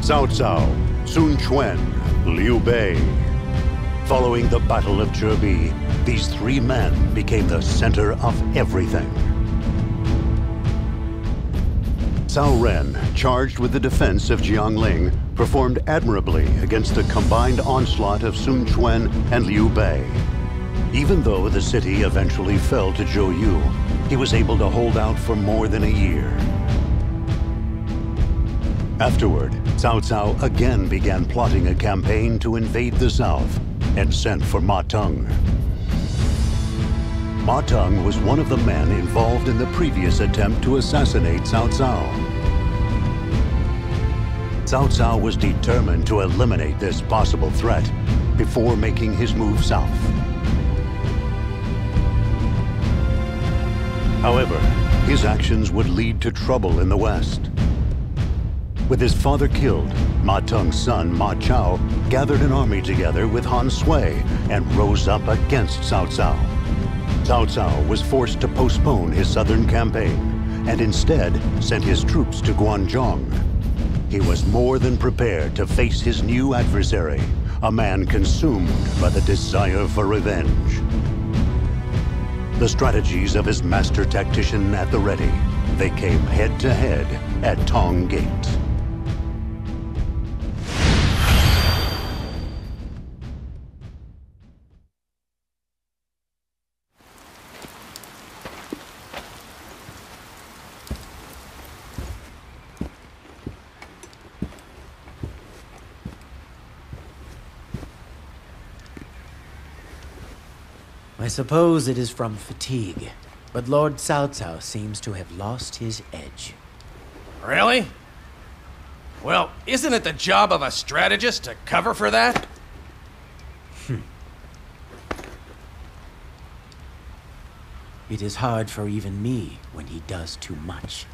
Cao Cao, Sun Quan, Liu Bei. Following the Battle of Chibi, these three men became the center of everything. Cao Ren, charged with the defense of Jiangling, performed admirably against the combined onslaught of Sun Quan and Liu Bei. Even though the city eventually fell to Zhou Yu, he was able to hold out for more than a year. Afterward, Cao Cao again began plotting a campaign to invade the south and sent for Ma Teng. Ma Teng was one of the men involved in the previous attempt to assassinate Cao Cao. Cao Cao was determined to eliminate this possible threat before making his move south. However, his actions would lead to trouble in the west. With his father killed, Ma Teng's son, Ma Chao, gathered an army together with Han Sui and rose up against Cao Cao. Cao Cao was forced to postpone his southern campaign and instead sent his troops to Guanzhong. He was more than prepared to face his new adversary, a man consumed by the desire for revenge. The strategies of his master tactician at the ready, they came head to head at Tong Gate. I suppose it is from fatigue, but Lord Cao Cao seems to have lost his edge. Really? Well, isn't it the job of a strategist to cover for that? It is hard for even me when he does too much.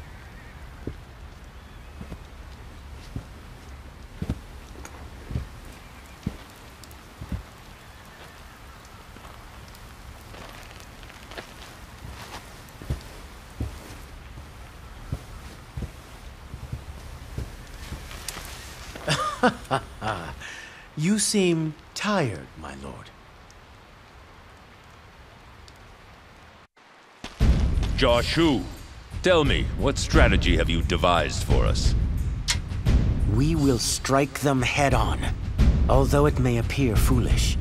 You seem tired, my lord. Jia Xu, tell me, what strategy have you devised for us? We will strike them head-on, although it may appear foolish.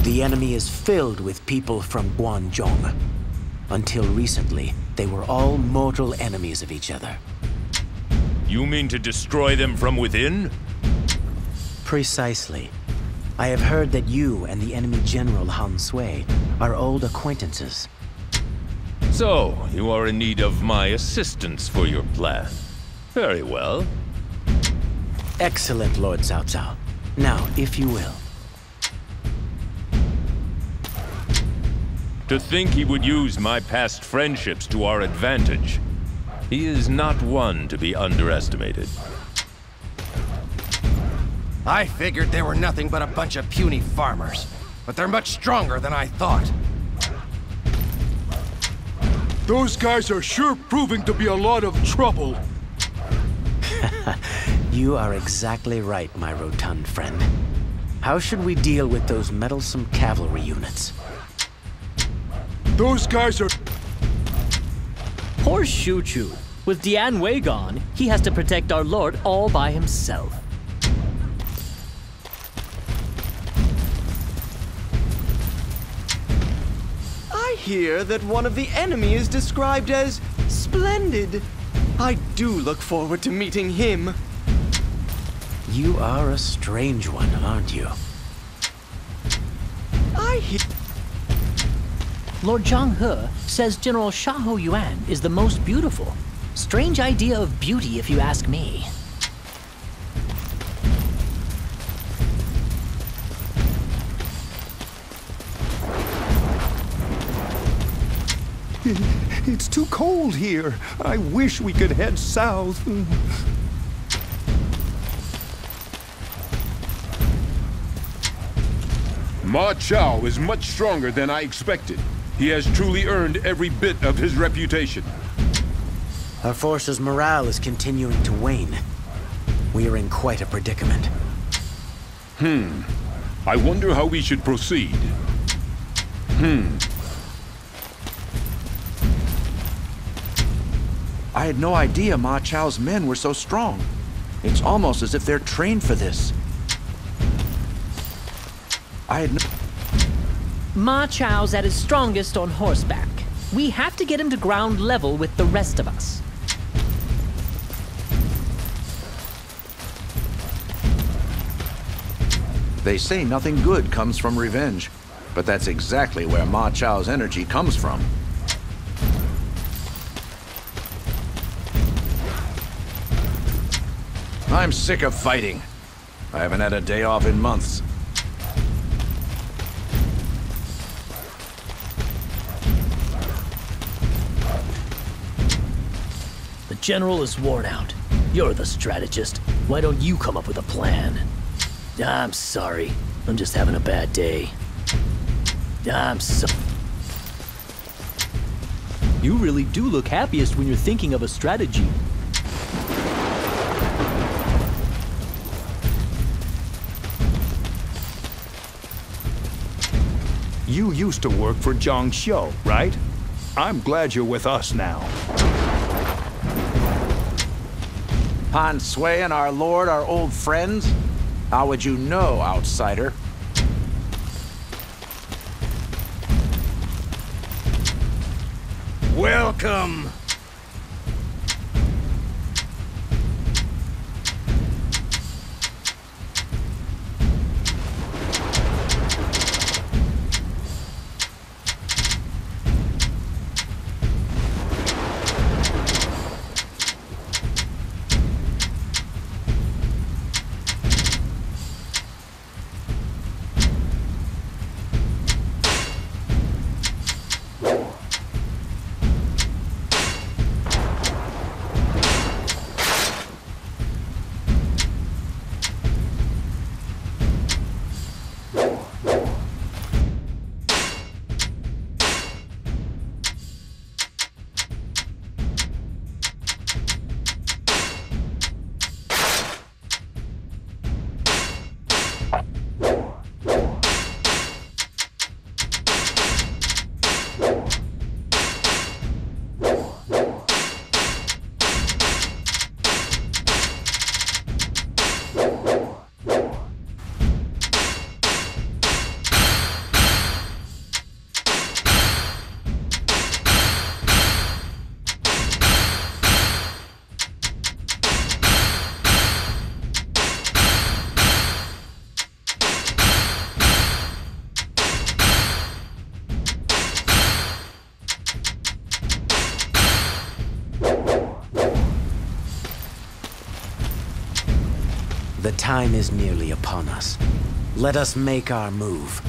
The enemy is filled with people from Guanzhong. Until recently, they were all mortal enemies of each other. You mean to destroy them from within? Precisely. I have heard that you and the enemy general Han Sui are old acquaintances. So, you are in need of my assistance for your plan. Very well. Excellent, Lord Cao Cao. Now, if you will. To think he would use my past friendships to our advantage. He is not one to be underestimated. I figured they were nothing but a bunch of puny farmers, but they're much stronger than I thought. Those guys are sure proving to be a lot of trouble. You are exactly right, my rotund friend. How should we deal with those meddlesome cavalry units? Those guys are... Poor Shu. With Dian Wei gone, he has to protect our lord all by himself. I hear that one of the enemy is described as splendid. I do look forward to meeting him. You are a strange one, aren't you? I hear... Lord Zhang He says General Shaho Yuan is the most beautiful. Strange idea of beauty, if you ask me. It's too cold here. I wish we could head south. Ma Chao is much stronger than I expected. He has truly earned every bit of his reputation. Our force's morale is continuing to wane. We are in quite a predicament. I wonder how we should proceed. I had no idea Ma Chao's men were so strong. It's almost as if they're trained for this. Ma Chao's at his strongest on horseback. We have to get him to ground level with the rest of us. They say nothing good comes from revenge, but that's exactly where Ma Chao's energy comes from. I'm sick of fighting. I haven't had a day off in months. The general is worn out. You're the strategist. Why don't you come up with a plan? I'm sorry. I'm just having a bad day. You really do look happiest when you're thinking of a strategy. You used to work for Jia Xu, right? I'm glad you're with us now. Han Sui and our lord are old friends? How would you know, outsider? Welcome! The time is nearly upon us. Let us make our move.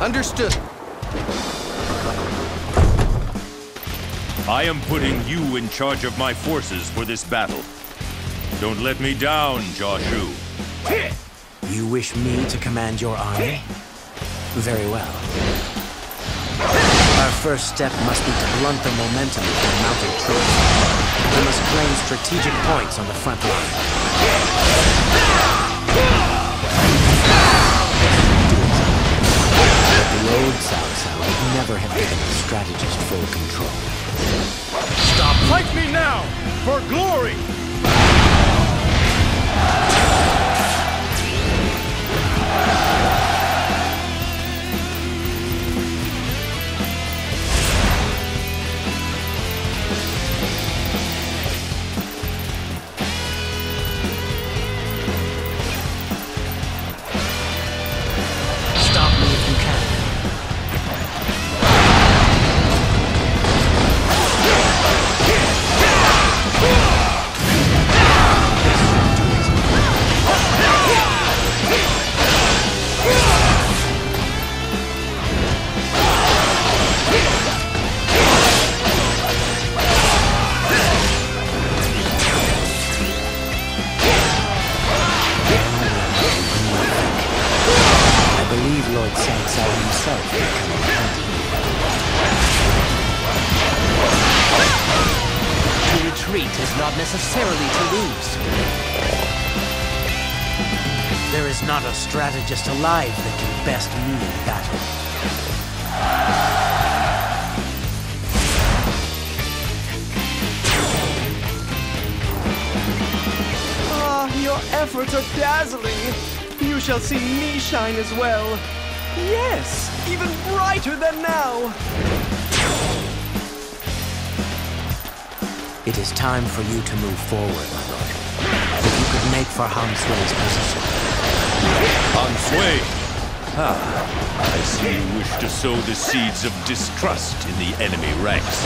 Understood. I am putting you in charge of my forces for this battle. Don't let me down, Jia Xu. You wish me to command your army? Very well. Our first step must be to blunt the momentum of their mounted troops. We must claim strategic points on the front line. But the old Cao Cao would never have given the strategist full control. Stop! Fight me now! For glory! Retreat is not necessarily to lose. is not a strategist alive that can best me in battle. Your efforts are dazzling. You shall see me shine as well. Yes, even brighter than now. It is time for you to move forward, my lord. If you could make for Han Sui's position. Han Sui! I see you wish to sow the seeds of distrust in the enemy ranks.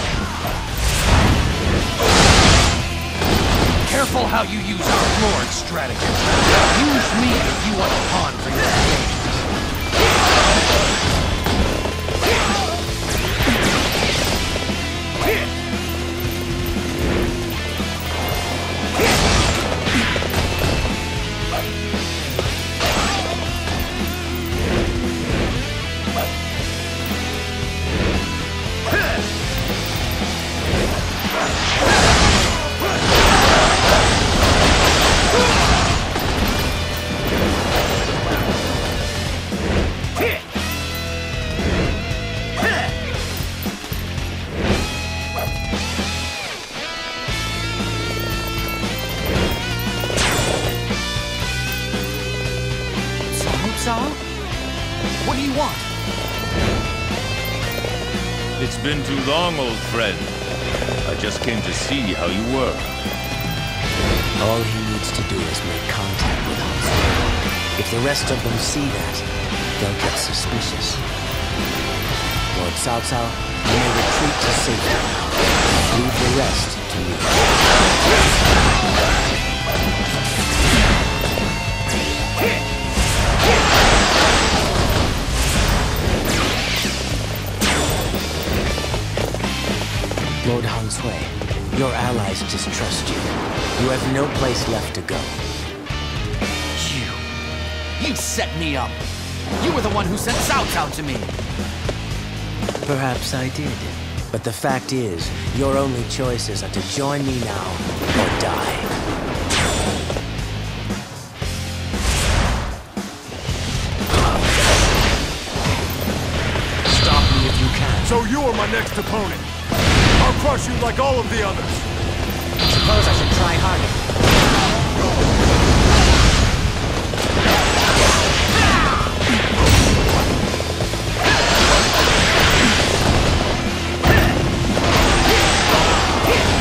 Careful how you use our lord's strategy. Use me if you want a pawn for your games. What do you want? It's been too long, old friend. I just came to see how you were. All he needs to do is make contact with Han Sui. If the rest of them see that, they'll get suspicious. Lord Cao Cao, you may retreat to safety now. Leave the rest to me. Lord Han Sui, your allies distrust you. You have no place left to go. You set me up. You were the one who sent Cao Cao to me. Perhaps I did. But the fact is, your only choices are to join me now or die. Stop me if you can. So you are my next opponent. I'll crush you like all of the others. Suppose I should try harder.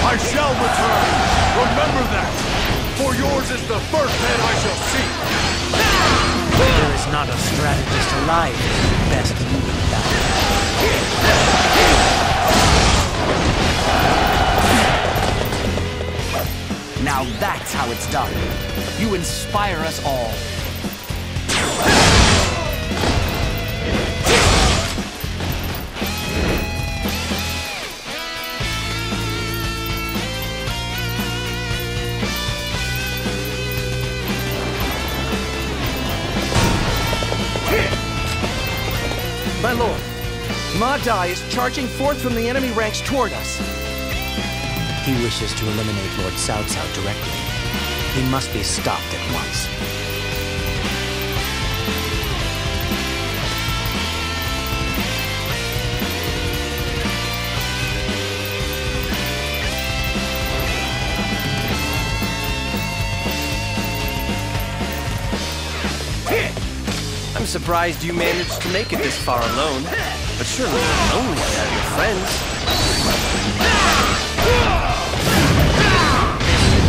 I shall return. Remember that. For yours is the first man I shall see. There is not a strategist alive that can best lead in battle. Now that's how it's done. You inspire us all. My lord, Ma Chao is charging forth from the enemy ranks toward us. He wishes to eliminate Lord Cao Cao directly. He must be stopped at once. I'm surprised you managed to make it this far alone. But surely you're lonely without your friends.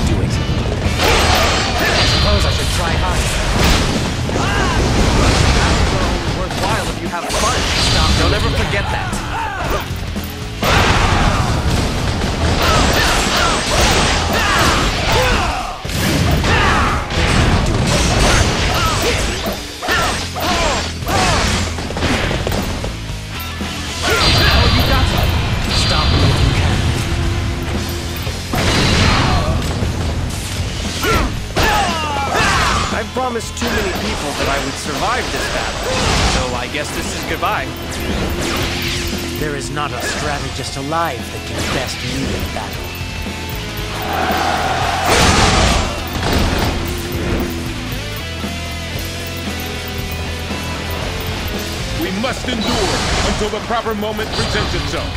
Do it. Suppose I should try harder. After all, worthwhile if you have fun. Stop. Don't ever forget that. I've promised too many people that I would survive this battle, so I guess this is goodbye. There is not a strategist alive that can best lead in battle. must endure until the proper moment presents itself.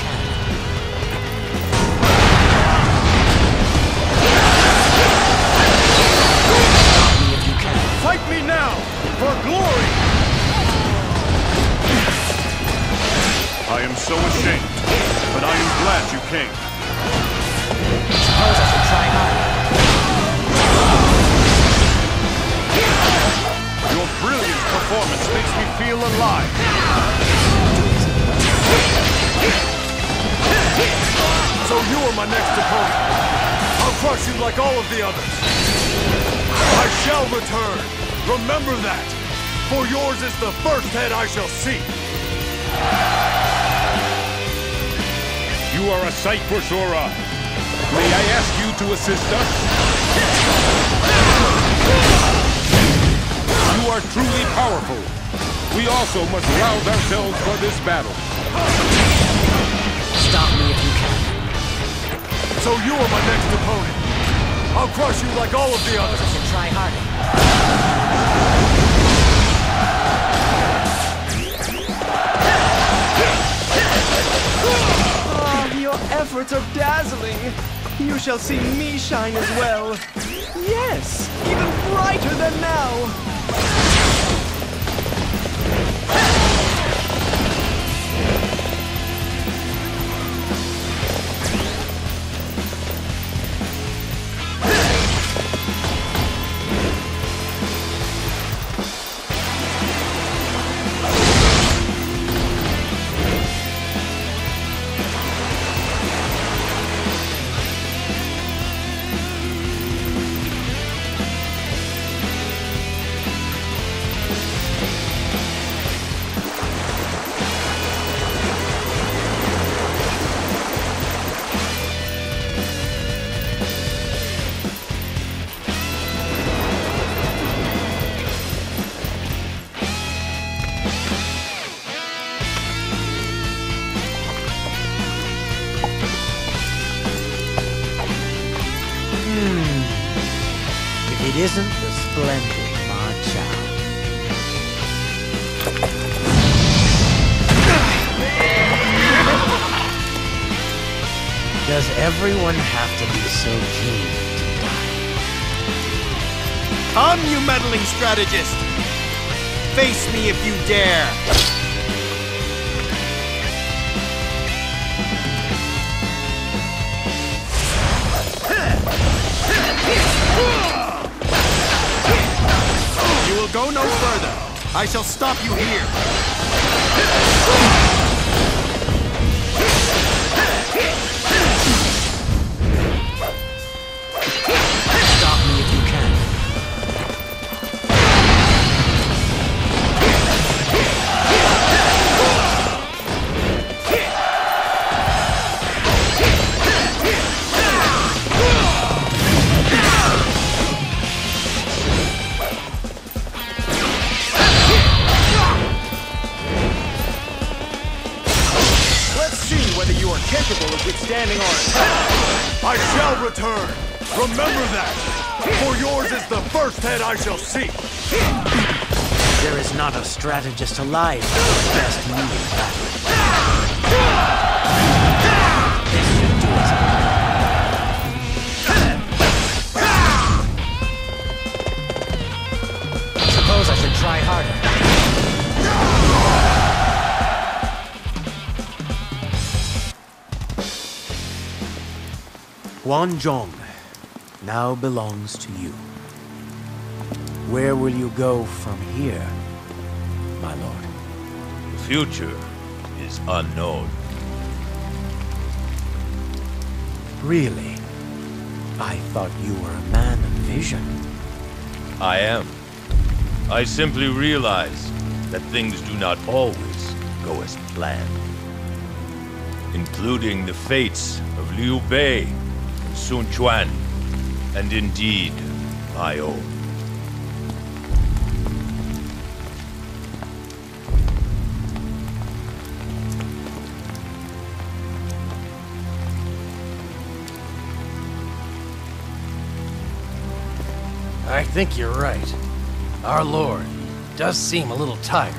Fight me now, for glory! I am so ashamed, but I am glad you came. Suppose I should try hard. Your brilliant performance makes me feel alive. So you are my next opponent. I'll crush you like all of the others. I shall return. Remember that. For yours is the first head I shall see. You are a sight for sore eyes. May I ask you to assist us? You are truly powerful. We also must rouse ourselves for this battle. Stop me if you can. So you are my next opponent. I'll crush you like all of the others. I should try harder. Your efforts are dazzling. You shall see me shine as well. Yes, even brighter than now. It isn't the splendid Ma Chao. Does everyone have to be so keen to die? Come, you meddling strategist! Face me if you dare! You will go no further. I shall stop you here. Stop me if you can. Whether you are capable of withstanding our attack. I shall return. Remember that. For yours is the first head I shall see. There is not a strategist alive who can best me in battle. This should do it. Suppose I should try harder. Guanzhong now belongs to you. Where will you go from here, my lord? The future is unknown. Really? I thought you were a man of vision. I am. I simply realize that things do not always go as planned. Including the fates of Liu Bei, Sun Quan, and indeed, my own. I think you're right. Our Lord does seem a little tired.